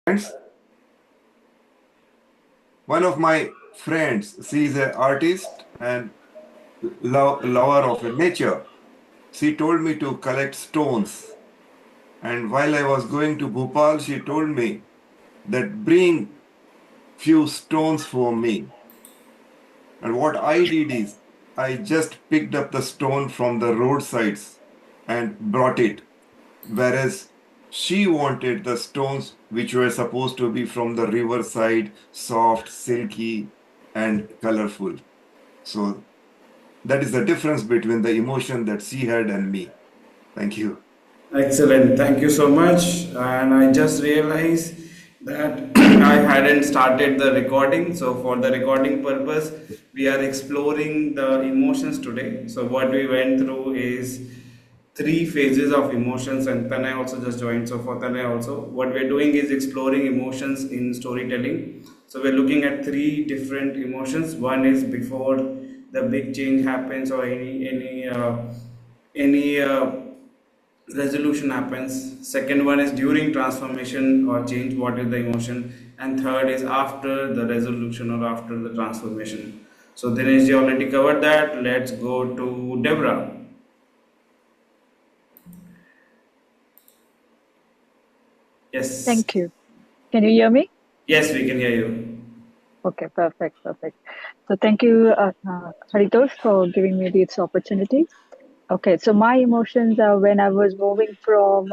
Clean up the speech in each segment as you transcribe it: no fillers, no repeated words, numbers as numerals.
Friends, one of my friends, she's an artist and lover of nature. She told me to collect stones. And while I was going to Bhopal, she told me that bring few stones for me. And what I did is I just picked up the stone from the roadsides and brought it. Whereas she wanted the stones which were supposed to be from the riverside, soft, silky, and colorful. So that is the difference between the emotion that she had and me. Thank you. Excellent. Thank you so much. And I just realized that I hadn't started the recording. So, for the recording purpose, we are exploring the emotions today. So, what we went through is three phases of emotions, and Tanay also just joined. So, for Tanay also, what we're doing is exploring emotions in storytelling. So, we're looking at three different emotions. One is before the big change happens, or any resolution happens. Second one is during transformation or change, what is the emotion, and third is after the resolution or after the transformation. So Dinesh ji already covered that. Let's go to Deborah. Yes. Thank you. Can you hear me? Yes, we can hear you. Okay, perfect, perfect. So thank you, Haritosh, for giving me this opportunity. Okay, so my emotions are when I was moving from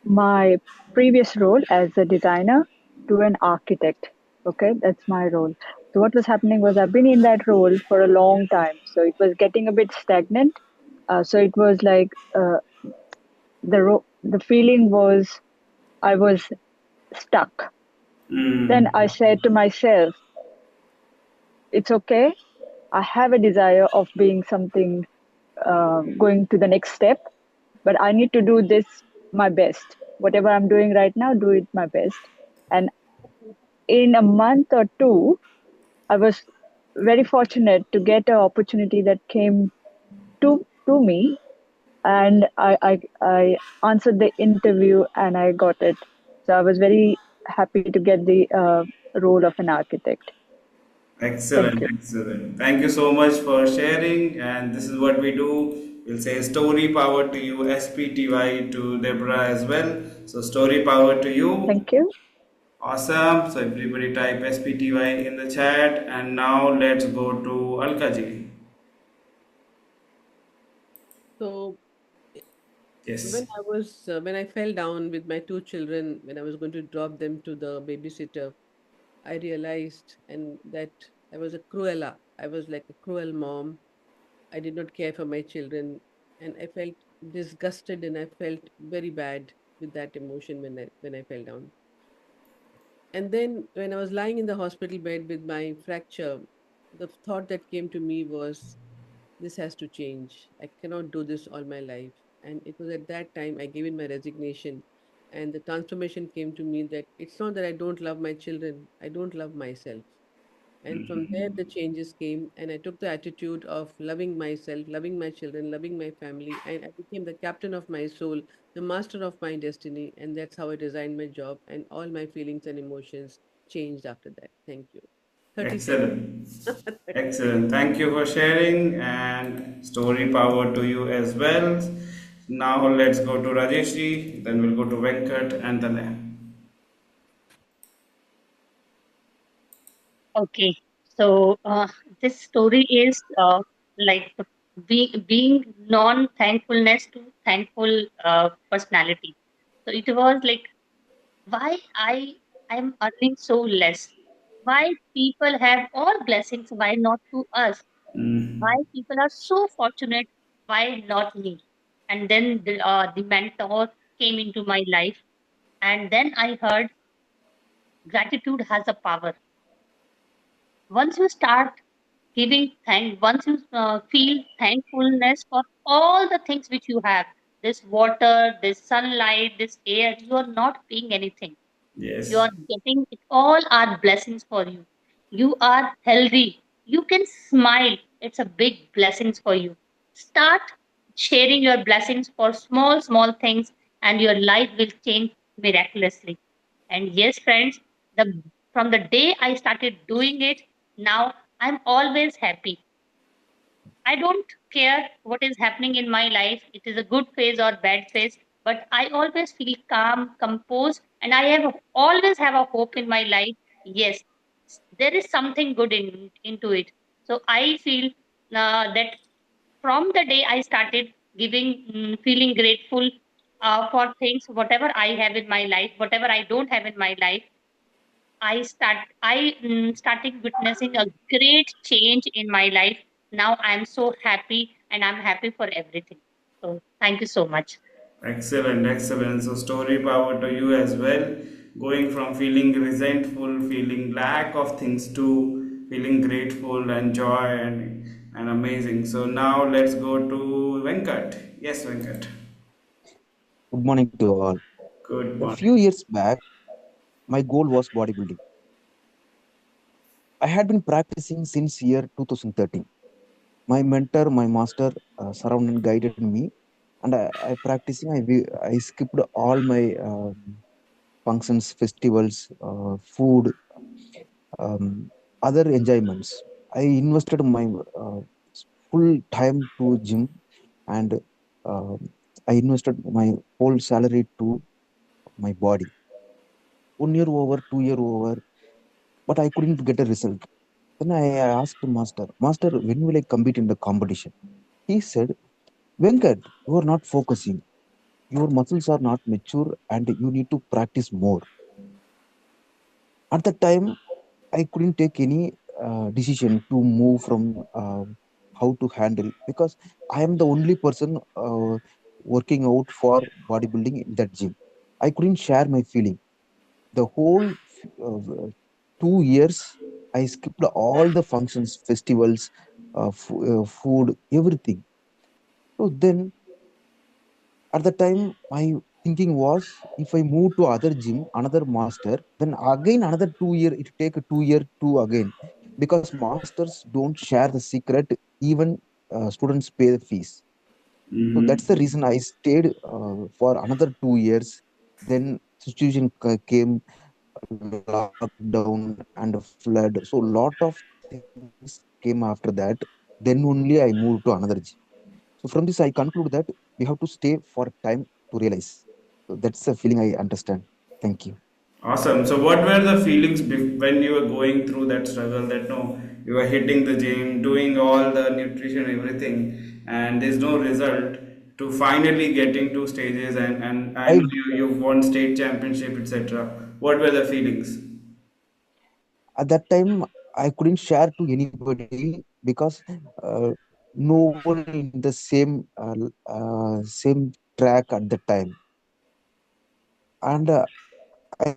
my previous role as a designer to an architect. Okay, that's my role. So what was happening was I've been in that role for a long time, so it was getting a bit stagnant. So it was like the feeling was I was stuck. Then I Mm. said to myself, it's okay. I have a desire of being something, going to the next step, but I need to do this my best. Whatever I'm doing right now, do it my best. And in a month or two, I was very fortunate to get an opportunity that came to me, and I answered the interview and I got it. So I was very happy to get the role of an architect. Thank Excellent, you. excellent. Thank you so much for sharing. And this is what we do. We'll say story power to you, SPTY to Deborah as well. So story power to you. Thank you. Awesome. So everybody type SPTY in the chat. And now let's go to Alkaji. So Yes. when I fell down with my two children, when I was going to drop them to the babysitter, I realized and that I was a cruella. I was like a cruel mom. I did not care for my children, and I felt disgusted and I felt very bad with that emotion when I fell down. And then when I was lying in the hospital bed with my fracture, the thought that came to me was, this has to change. I cannot do this all my life. And it was at that time I gave in my resignation. And the transformation came to me that it's not that I don't love my children, I don't love myself. And from there, the changes came, and I took the attitude of loving myself, loving my children, loving my family, and I became the captain of my soul, the master of my destiny. And that's how I designed my job, and all my feelings and emotions changed after that. Thank you. 30 seconds. Excellent. 30 Excellent. Thank you for sharing and story power to you as well. Now let's go to Rajeshi, then we'll go to Venkat and Tanay. Okay, so this story is like being non-thankfulness to thankful personality. So it was like why I'm earning so less. Why people have all blessings, why not to us? Why Mm. people are so fortunate, why not me? And then the mentor came into my life, and then I heard gratitude has a power. Once you start giving thank, once you feel thankfulness for all the things which you have, this water, this sunlight, this air, you are not paying anything. You Yes. are getting it, all are blessings for you. You are healthy, you can smile, it's a big blessings for you. Start sharing your blessings for small things, and your life will change miraculously. And yes, friends, the from the day I started doing it, now I'm always happy. I don't care what is happening in my life. It is a good phase or bad phase, but I always feel calm, composed, and I have always have a hope in my life. Yes, there is something good into it. So I feel that from the day I started feeling grateful for things, whatever I have in my life, whatever I don't have in my life, I started witnessing a great change in my life. Now I'm so happy and I'm happy for everything. So thank you so much. Excellent, excellent. So, story power to you as well. Going from feeling resentful, feeling lack of things to feeling grateful and joy and amazing. So, now let's go to Venkat. Yes, Venkat. Good morning to all. Good A few morning. years back, my goal was bodybuilding. I had been practicing since year 2013. My mentor, my master, surrounded and guided me, and I practicing. I skipped all my functions, festivals, food, other enjoyments. I invested my full time to gym, and uh, I invested my whole salary to my body. 1 year over, 2 year over, but I couldn't get a result. Then I asked Master, when will I compete in the competition? He said, Venkat, you are not focusing. Your muscles are not mature and you need to practice more. At that time, I couldn't take any decision to move from how to handle because I am the only person working out for bodybuilding in that gym. I couldn't share my feeling. The whole 2 years, I skipped all the functions, festivals, food, everything. So then, at the time, my thinking was, if I move to other gym, another master, then again another 2 year, it take a 2 year to again, because masters don't share the secret. Even students pay the fees. So that's the reason I stayed for another 2 years. Then situation came, lockdown and a flood. So lot of things came after that. Then only I moved to another gym. So from this, I conclude that we have to stay for time to realize. So that's a feeling I understand. Thank you. Awesome. So, what were the feelings when you were going through that struggle? That no, you were hitting the gym, doing all the nutrition, everything, and there's no result. To finally getting to stages, and I I know you've won state championship, etc. What were the feelings? At that time I couldn't share to anybody because uh, no one in the same track at the time, and I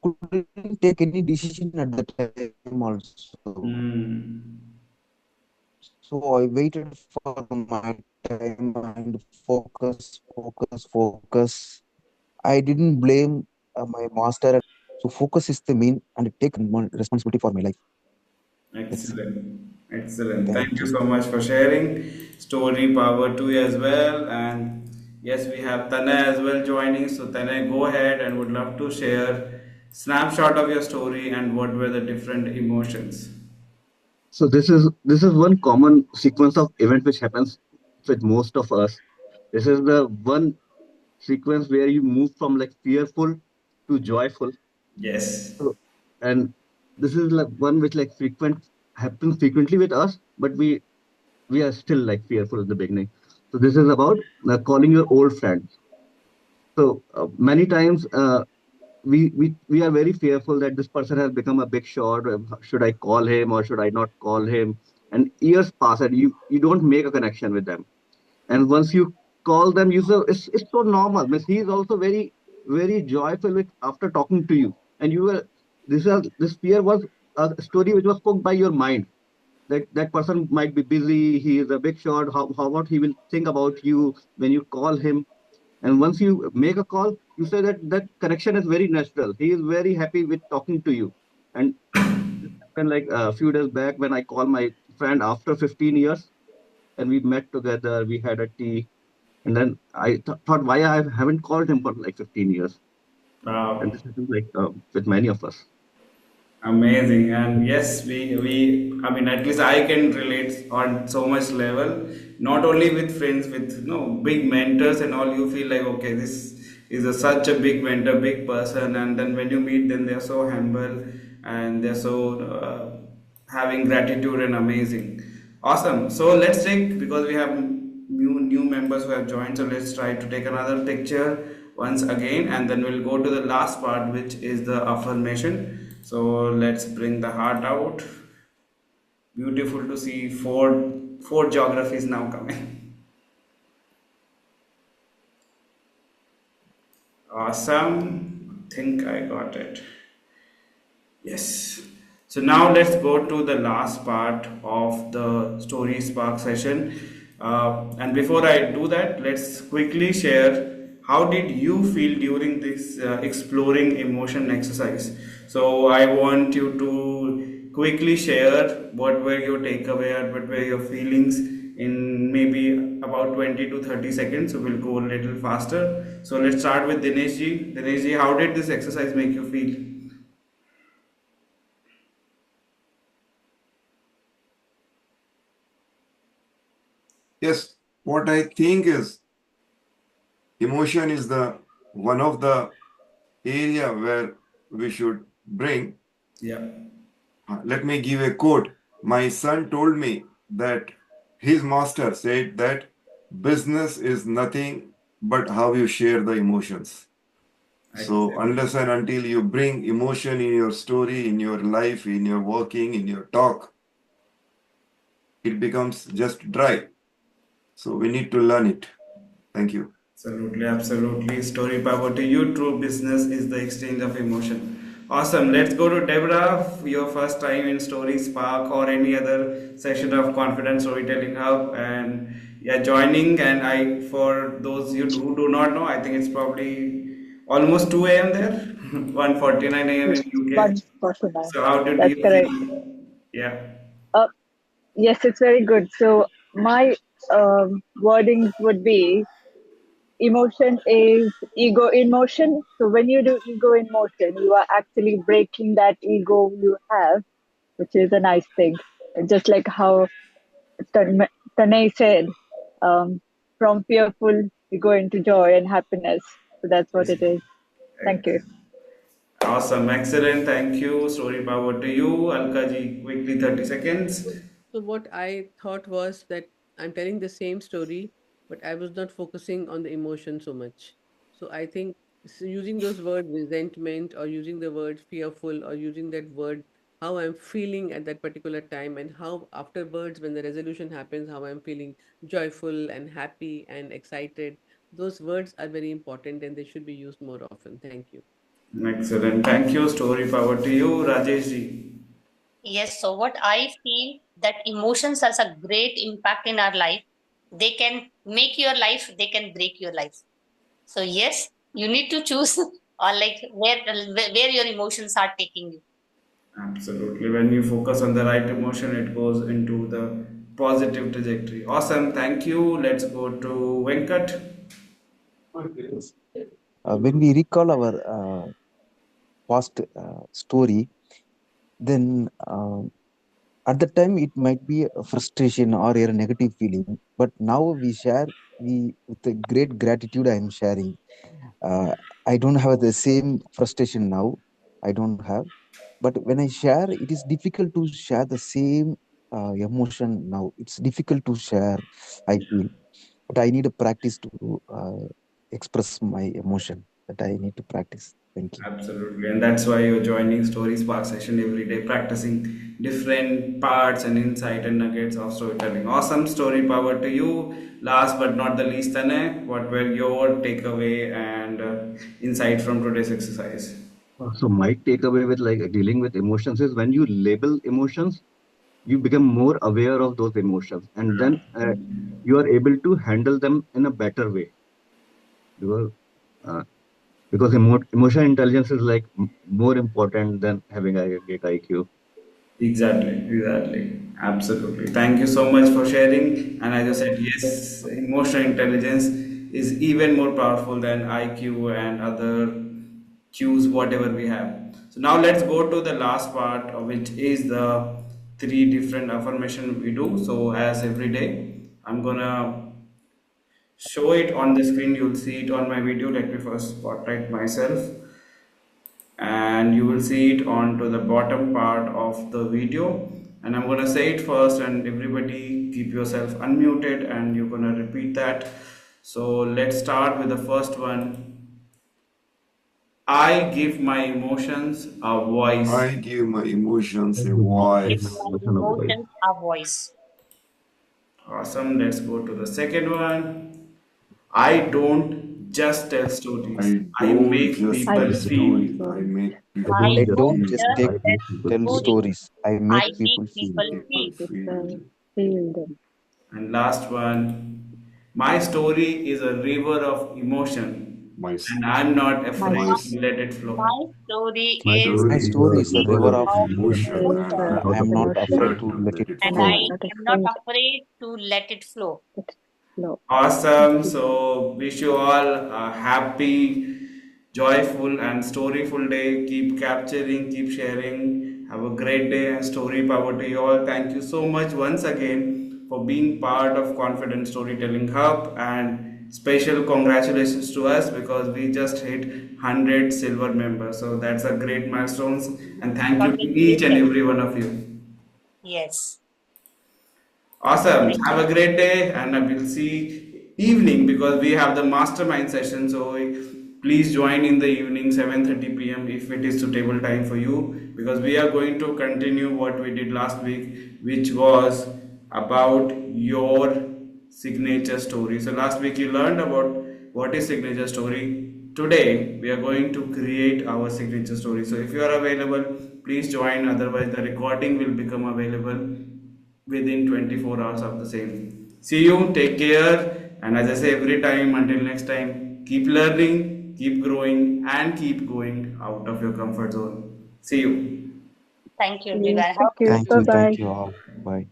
couldn't take any decision at the time also. Hmm. So I waited for my time and focus. I didn't blame my master at all. So focus is the main and take responsibility for my life. That's it. Excellent. Excellent. Thank Thank you you. so much for sharing. Story power to you as well. And yes, we have Tana as well joining. So Tana, go ahead and would love to share snapshot of your story and what were the different emotions. So this is one common sequence of event which happens with most of us. This is the one sequence where you move from like fearful to joyful. Yes. So, and this is like one which like frequent happens frequently with us, but we are still like fearful in the beginning. So this is about calling your old friends. So many times we are very fearful that this person has become a big shot. Should I call him or should I not call him? And years pass and you don't make a connection with them. And once you call them, you say it's so normal. Means he is also very joyful with after talking to you. And you were this fear was a story which was cooked by your mind. That person might be busy. He is a big shot. How what he will think about you when you call him, and once you make a call, you say that that connection is very natural. He is very happy with talking to you. And this happened like a few days back when I called my friend after 15 years and we met together. We had a tea. And then I thought, why I haven't called him for like 15 years. And Wow. this happens like with many of us. Amazing. And yes, I mean, at least I can relate on so much level, not only with friends, with, big mentors and all, you feel like, okay, this is such a big mentor, big person. And then when you meet them, they're so humble and they're so having gratitude and amazing. Awesome. So let's take, because we have new members who have joined, so let's try to take another picture once again, and then we'll go to the last part, which is the affirmation. So let's bring the heart out. Beautiful to see four geographies now coming. Awesome. I think I got it. Yes. So now let's go to the last part of the Story Spark session. And before I do that, let's quickly share how did you feel during this exploring emotion exercise. So I want you to quickly share what were your takeaway and what were your feelings in maybe about 20 to 30 seconds. So we'll go a little faster. So let's start with Dinesh ji. Dinesh ji, how did this exercise make you feel? Yes, what I think is emotion is the one of the area where we should bring. Yeah. Let me give a quote. My son told me that his master said that business is nothing but how you share the emotions. So Excellent. unless and until you bring emotion in your story, in your life, in your working, in your talk, it becomes just dry. So we need to learn it. Thank you. Absolutely, absolutely. Story power to you. True business is the exchange of emotion. Awesome. Let's go to Deborah. Your first time in Story Spark or any other session of Confidence Storytelling Hub, and yeah, joining. And for those you who do not know, I think it's probably almost 2 a.m. there, 1:49 a.m. Yes, in UK. 149. So how did That's you correct. feel? Yeah, Uh, yes, it's very good. So my wordings would be emotion is ego in motion. So when you do ego in motion, you are actually breaking that ego you have, which is a nice thing. Just like how Tanay said, um, from fearful, you go into joy and happiness. So that's what it is. Thank you. awesome, excellent. Thank you. Story power to you, Alka ji. Quickly, 30 seconds. So what I thought was that I'm telling the same story, but I was not focusing on the emotion so much. So I think using those words resentment or using the word fearful or using that word how I'm feeling at that particular time and how afterwards when the resolution happens how I'm feeling joyful and happy and excited. Those words are very important and they should be used more often. Thank you. Excellent. Thank you. Story power to you, Rajesh ji. Yes, so what I feel that emotions has a great impact in our life. They can make your life, they can break your life. So yes, you need to choose or like where your emotions are taking you. Absolutely. When you focus on the right emotion, it goes into the positive trajectory. Awesome. Thank you. Let's go to Venkat. Yes. When we recall our past story, then at the time it might be a frustration or a negative feeling, but now we share, we with a great gratitude I am sharing. uh, I don't have the same frustration now. I don't have, but when I share, it is difficult to share the same emotion now. It's difficult to share, I feel, but I need a practice to express my emotion, that I need to practice. Thank you. Absolutely. And that's why you're joining Story Spark session every day, practicing different parts and insight and nuggets of storytelling. Awesome. Story power to you. Last but not the least, Tane, what were your takeaway and insight from today's exercise? So my takeaway with like dealing with emotions is when you label emotions, you become more aware of those emotions, and then you are able to handle them in a better way. Because uh, emotional intelligence is like more important than having a great IQ. Exactly, exactly. Absolutely. Thank you so much for sharing. And as I said, yes, emotional intelligence is even more powerful than IQ and other choose whatever we have. So now let's go to the last part, which is the three different affirmation we do. So as every day, I'm gonna show it on the screen. You'll see it on my video. Let me first spotlight myself, and you will see it onto the bottom part of the video. And I'm gonna say it first, and everybody keep yourself unmuted, and you're gonna repeat that. So let's start with the first one. I give my emotions a voice. I give my emotions a Give voice. my emotions a voice. Awesome. Let's go to the second one. I don't just tell stories. I I don't make just I people tell don't feel. stories. I stories. make I I people I don't just don't don't think, just just feel. take, I tell make people tell feel. stories. stories. I I make make people feel. people People feel. feel. People feel them. And last one. My story is a river of emotion, My and I'm not My afraid my to let it flow. My story My is story My story is is story a a is a a river river river of of of of emotion, emotion, emotion. is and and I'm of I'm I not am not afraid to emotion, afraid let afraid it to to let let it it and and flow. I I'm flow. not am not afraid afraid to let it flow. to flow. Thank Awesome. you. So, wish you all a happy, joyful, and storyful day. Keep capturing, keep sharing. Have a great day and story power to you all. Thank you so much once again for being part of Confident Storytelling Hub. And special congratulations to us because we just hit 100 silver members. So, that's a great milestone. And thank you to each and Congratulations. every one of you. Yes. Awesome. Thank Have you. a great day, and I will see evening because we have the mastermind session. So please join in the evening 7:30 p.m. if it is suitable time for you because we are going to continue what we did last week, which was about your signature story. So last week you learned about what is signature story. Today we are going to create our signature story. So if you are available, please join. Otherwise, the recording will become available within 24 hours of the same. See you, take care, and as I say every time, until next time, keep learning, keep growing, and keep going out of your comfort zone. See you. Thank you, See you. everyone. Have Thank a you. Thank great Bye you. day. bye. Thank you all. Bye.